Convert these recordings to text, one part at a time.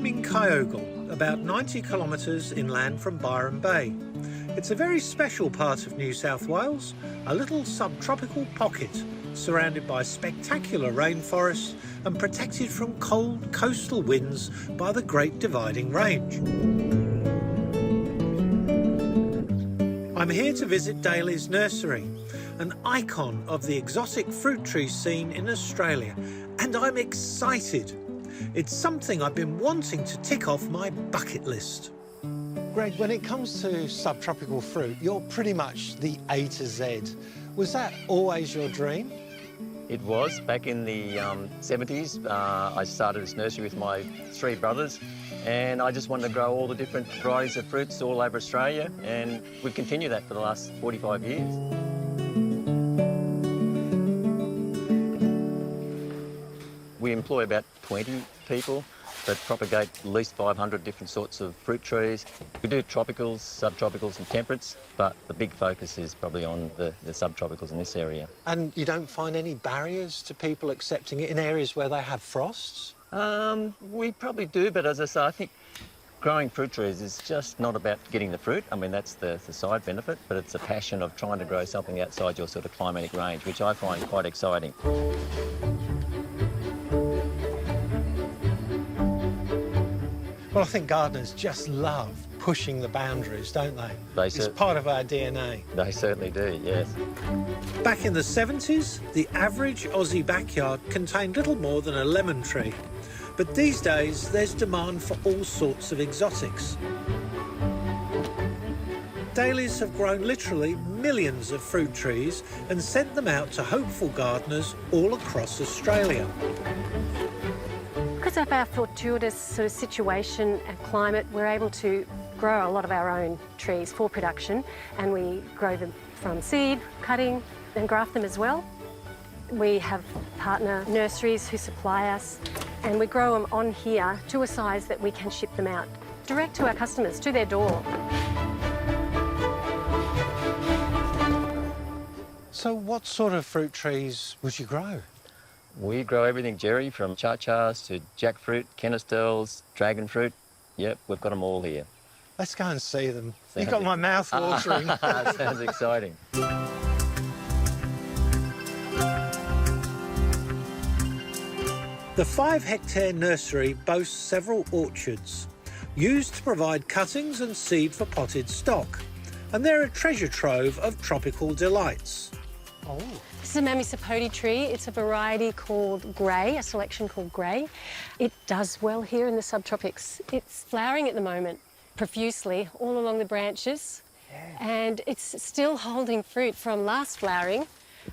I'm in Kyogle, about 90 kilometres inland from Byron Bay. It's a very special part of New South Wales, a little subtropical pocket surrounded by spectacular rainforests and protected from cold coastal winds by the Great Dividing Range. I'm here to visit Daly's nursery, an icon of the exotic fruit tree scene in Australia, and I'm excited. It's something I've been wanting to tick off my bucket list. Greg, when it comes to subtropical fruit, you're pretty much the A to Z. Was that always your dream? It was. Back in the 70s, I started this nursery with my 3 brothers, and I just wanted to grow all the different varieties of fruits all over Australia, and we've continued that for the last 45 years. We employ about 20 people that propagate at least 500 different sorts of fruit trees. We do tropicals, subtropicals and temperates, but the big focus is probably on the subtropicals in this area. And you don't find any barriers to people accepting it in areas where they have frosts? We probably do, but as I say, I think growing fruit trees is just not about getting the fruit. I mean, that's the side benefit, but it's a passion of trying to grow something outside your sort of climatic range, which I find quite exciting. Well, I think gardeners just love pushing the boundaries, don't they? It's part of our DNA. They certainly do, yes. Back in the 70s, the average Aussie backyard contained little more than a lemon tree. But these days, there's demand for all sorts of exotics. Daly's have grown literally millions of fruit trees and sent them out to hopeful gardeners all across Australia. Because of our fortuitous sort of situation and climate, we're able to grow a lot of our own trees for production, and we grow them from seed, cutting, and graft them as well. We have partner nurseries who supply us, and we grow them on here to a size that we can ship them out direct to our customers, to their door. So what sort of fruit trees would you grow? We grow everything, Jerry, from cha-chas to jackfruit, kenistels, dragon fruit. Yep, we've got them all here. Let's go and see them. You've got my mouth watering. Sounds exciting. The 5-hectare nursery boasts several orchards, used to provide cuttings and seed for potted stock. And they're a treasure trove of tropical delights. Oh. This is a mammy sapote tree. It's a variety called grey, a selection called grey. It does well here in the subtropics. It's flowering at the moment profusely all along the branches. Yeah. And it's still holding fruit from last flowering.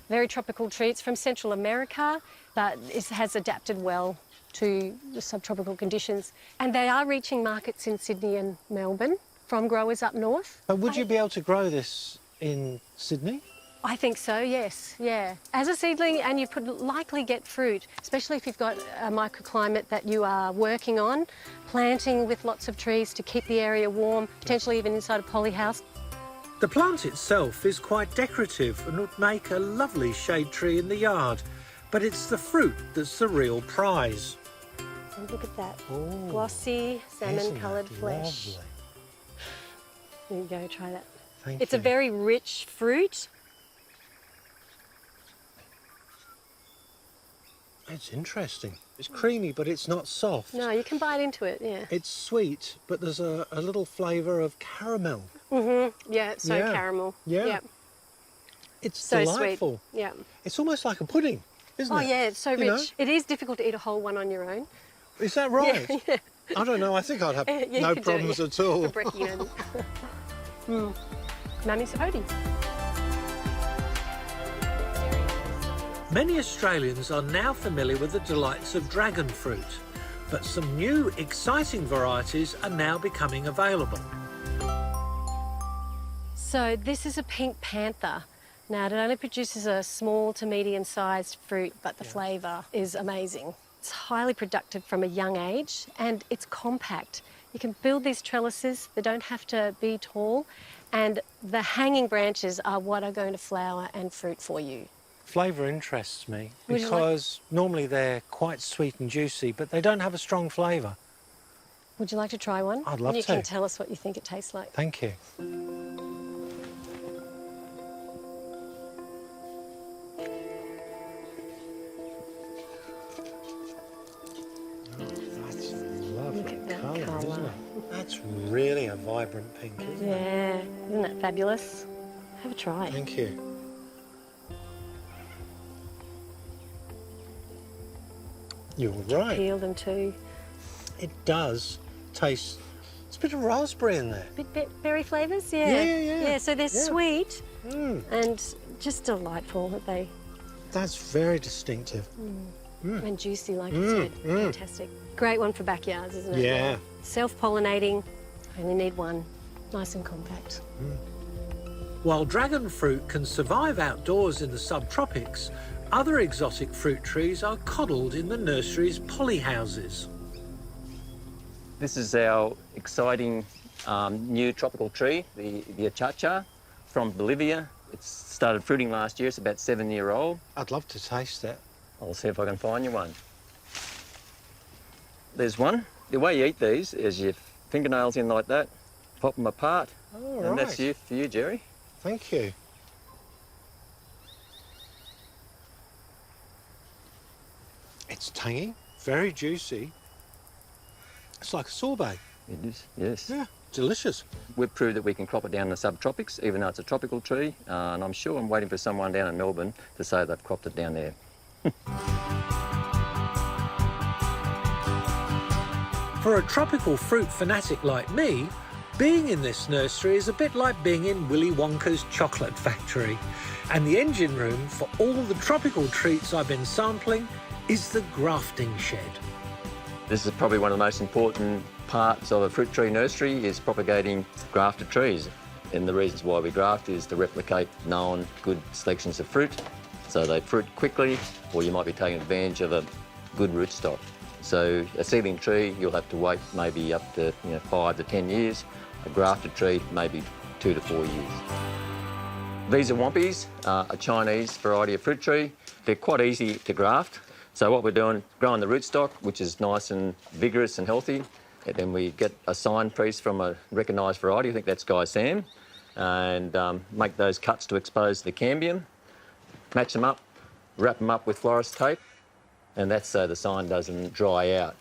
Very tropical tree. It's from Central America, but it has adapted well to the subtropical conditions. And they are reaching markets in Sydney and Melbourne from growers up north. But would you be able to grow this in Sydney? I think so, yes, yeah. As a seedling, and you could likely get fruit, especially if you've got a microclimate that you are working on, planting with lots of trees to keep the area warm, potentially even inside a polyhouse. The plant itself is quite decorative and would make a lovely shade tree in the yard, but it's the fruit that's the real prize. And look at that, Ooh, glossy, salmon-coloured flesh. Lovely. There you go, try that. Thank It's you. a very rich fruit. It's interesting. It's creamy, but it's not soft. No, you can bite into it, yeah. It's sweet, but there's a little flavour of caramel. Mm-hmm, yeah, it's so Yeah. caramel. Yeah. Yep. It's So delightful. sweet, yeah. It's almost like a pudding, isn't it? Oh, yeah, it's so You know? rich. It is difficult to eat a whole one on your own. Is that right? Yeah. I don't know. I think I'd have Yeah, you no could do it, problems yeah. at all. For brekkie and... Mammy sapote. Many Australians are now familiar with the delights of dragon fruit, but some new, exciting varieties are now becoming available. So this is a pink panther. Now, it only produces a small to medium-sized fruit, but the flavour is amazing. It's highly productive from a young age, and it's compact. You can build these trellises. They don't have to be tall, and the hanging branches are what are going to flower and fruit for you. Flavour interests me Would you like- because normally they're quite sweet and juicy, but they don't have a strong flavour. Would you like to try one? I'd love and you to. can tell us what you think it tastes like. Thank you. That's lovely Look at that colour, isn't colour. it? That's really a vibrant pink, isn't it? Yeah, isn't that fabulous? Have a try. Thank you. You're right. Peel them too. It does taste. It's a bit of raspberry in there. Bit berry flavours, yeah. Yeah. Yeah, so they're Yeah. sweet Mm, and just delightful that they that's very distinctive. and juicy, like Mm, you said. mm. Fantastic. Great one for backyards, isn't it? Yeah. Self-pollinating. Only need one. Nice and compact. While dragon fruit can survive outdoors in the subtropics, other exotic fruit trees are coddled in the nursery's polyhouses. This is our exciting new tropical tree, the achacha from Bolivia. It's started fruiting last year. It's about 7-year-old. I'd love to taste it. I'll see if I can find you one. There's one. The way you eat these is your fingernails in like that, pop them apart, Oh, and right. that's you for you, Jerry. Thank you. It's tangy, very juicy. It's like a sorbet. It is, yes. Yeah, delicious. We've proved that we can crop it down in the subtropics, even though it's a tropical tree, and I'm sure I'm waiting for someone down in Melbourne to say they've cropped it down there. For a tropical fruit fanatic like me, being in this nursery is a bit like being in Willy Wonka's chocolate factory. And the engine room for all the tropical treats I've been sampling is the grafting shed. This is probably one of the most important parts of a fruit tree nursery is propagating grafted trees. And the reasons why we graft is to replicate known good selections of fruit, so they fruit quickly, or you might be taking advantage of a good rootstock. So a seedling tree, you'll have to wait maybe up to 5 to 10 years. A grafted tree, maybe 2 to 4 years. These are Wampis, a Chinese variety of fruit tree. They're quite easy to graft. So what we're doing, growing the rootstock, which is nice and vigorous and healthy. And then we get a sign piece from a recognised variety, I think that's Guy Sam, and make those cuts to expose the cambium, match them up, wrap them up with florist tape, and that's so the sign doesn't dry out.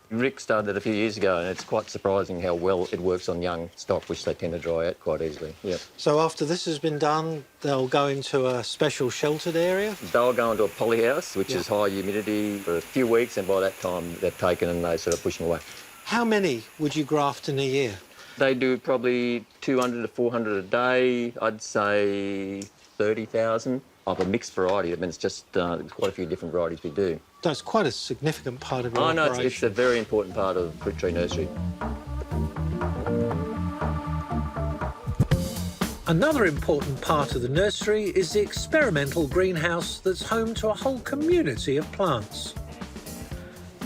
Rick started it a few years ago, and it's quite surprising how well it works on young stock, which they tend to dry out quite easily. Yeah. So after this has been done, they'll go into a special sheltered area? They'll go into a polyhouse, which Yeah. is high humidity, for a few weeks, and by that time they're taken and they sort of push them away. How many would you graft in a year? They do probably 200 to 400 a day. I'd say 30,000 of a mixed variety. I mean, it's just there's quite a few different varieties we do. That's quite a significant part of your Oh, no, operation. it's a very important part of fruit tree nursery. Another important part of the nursery is the experimental greenhouse that's home to a whole community of plants.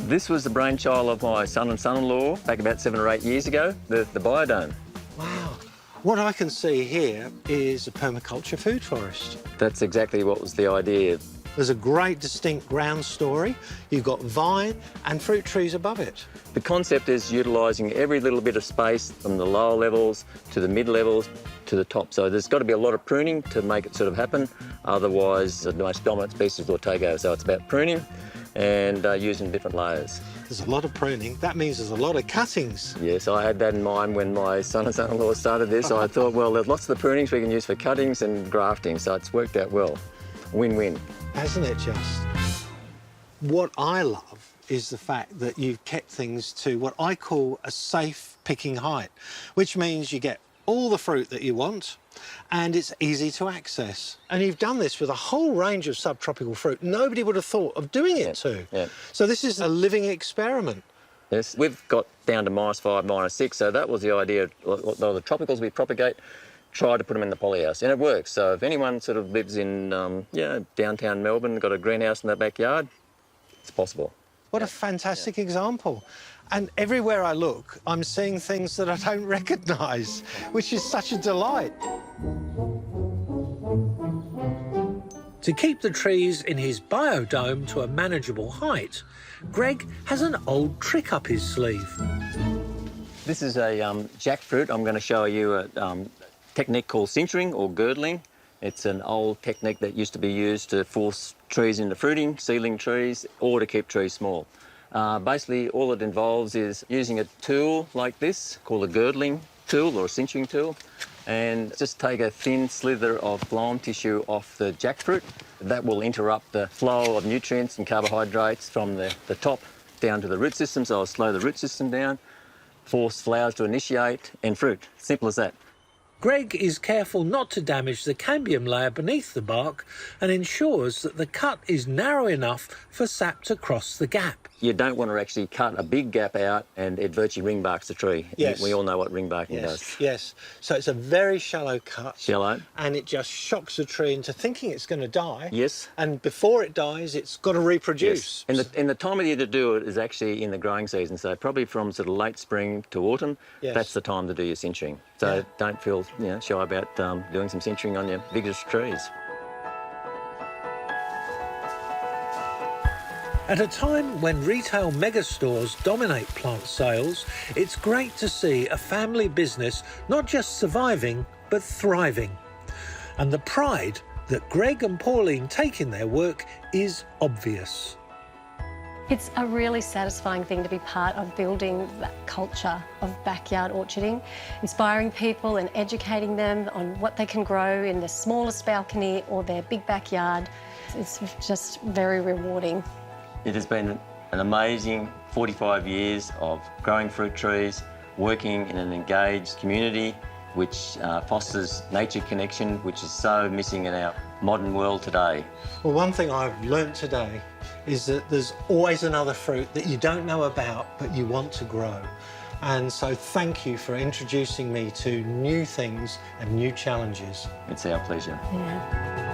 This was the brainchild of my son and son-in-law back about 7 or 8 years ago, the biodome. Wow. What I can see here is a permaculture food forest. That's exactly what was the idea. There's a great distinct ground story. You've got vine and fruit trees above it. The concept is utilising every little bit of space from the lower levels to the mid-levels to the top. So there's got to be a lot of pruning to make it sort of happen. Otherwise, the most dominant species will take over. So it's about pruning and using different layers. There's a lot of pruning. That means there's a lot of cuttings. Yes, I had that in mind when my son and son-in-law started this. I thought, well, there's lots of the prunings we can use for cuttings and grafting, so it's worked out well. Win-win. Hasn't it just? What I love is the fact that you've kept things to what I call a safe picking height, which means you get all the fruit that you want and it's easy to access. And you've done this with a whole range of subtropical fruit nobody would have thought of doing it to. Yeah. So this is a living experiment. Yes, we've got down to -5, -6, so that was the idea. A lot of the tropicals we propagate, try to put them in the polyhouse, and it works. So if anyone sort of lives in downtown Melbourne, got a greenhouse in their backyard, it's possible. What a fantastic example. And everywhere I look, I'm seeing things that I don't recognise, which is such a delight. To keep the trees in his biodome to a manageable height, Greg has an old trick up his sleeve. This is a jackfruit. I'm going to show you a technique called sintering or girdling. It's an old technique that used to be used to force trees into fruiting, seedling trees, or to keep trees small. Basically, all it involves is using a tool like this, called a girdling tool or a sintering tool, and just take a thin slither of phloem tissue off the jackfruit. That will interrupt the flow of nutrients and carbohydrates from the top down to the root system, so I'll slow the root system down, force flowers to initiate and fruit. Simple as that. Greg is careful not to damage the cambium layer beneath the bark and ensures that the cut is narrow enough for sap to cross the gap. You don't want to actually cut a big gap out and it virtually ringbarks the tree. Yes. We all know what ringbarking does. Yes. So it's a very shallow cut. Shallow. And it just shocks the tree into thinking it's going to die. Yes. And before it dies, it's got to reproduce. Yes. And the time of year to do it is actually in the growing season. So probably from sort of late spring to autumn, Yes. that's the time to do your sintering. So Yeah. don't feel shy about doing some sintering on your biggest trees. At a time when retail megastores dominate plant sales, it's great to see a family business not just surviving, but thriving. And the pride that Greg and Pauline take in their work is obvious. It's a really satisfying thing to be part of building that culture of backyard orcharding, inspiring people and educating them on what they can grow in the smallest balcony or their big backyard. It's just very rewarding. It has been an amazing 45 years of growing fruit trees, working in an engaged community which fosters nature connection, which is so missing in our modern world today. Well, one thing I've learnt today is that there's always another fruit that you don't know about but you want to grow. And so thank you for introducing me to new things and new challenges. It's our pleasure. Yeah.